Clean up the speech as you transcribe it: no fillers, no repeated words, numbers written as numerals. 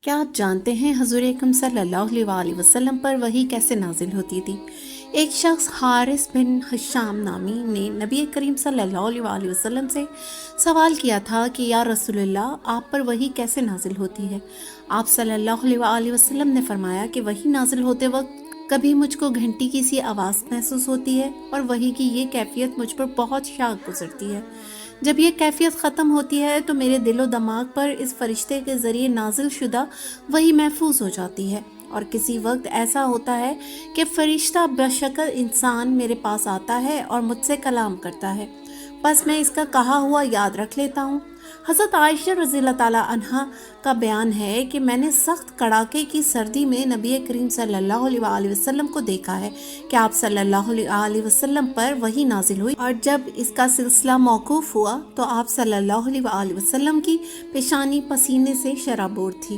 کیا آپ جانتے ہیں حضور اکرم صلی اللہ علیہ وسلم پر وحی کیسے نازل ہوتی تھی؟ ایک شخص حارث بن حشام نامی نے نبی کریم صلی اللہ علیہ وسلم سے سوال کیا تھا کہ یا رسول اللہ، آپ پر وحی کیسے نازل ہوتی ہے؟ آپ صلی اللہ علیہ وسلم نے فرمایا کہ وحی نازل ہوتے وقت کبھی مجھ کو گھنٹی کی سی آواز محسوس ہوتی ہے اور وحی کی یہ کیفیت مجھ پر بہت شاق گزرتی ہے۔ جب یہ کیفیت ختم ہوتی ہے تو میرے دل و دماغ پر اس فرشتے کے ذریعے نازل شدہ وحی محفوظ ہو جاتی ہے، اور کسی وقت ایسا ہوتا ہے کہ فرشتہ بشکل انسان میرے پاس آتا ہے اور مجھ سے کلام کرتا ہے، بس میں اس کا کہا ہوا یاد رکھ لیتا ہوں۔ حضرت عائشہ رضی اللہ تعالیٰ عنہا کا بیان ہے کہ میں نے سخت کڑاکے کی سردی میں نبی کریم صلی اللہ علیہ وسلم کو دیکھا ہے کہ آپ صلی اللہ علیہ وسلم پر وحی نازل ہوئی، اور جب اس کا سلسلہ موقوف ہوا تو آپ صلی اللہ علیہ وسلم کی پیشانی پسینے سے شرابور تھی۔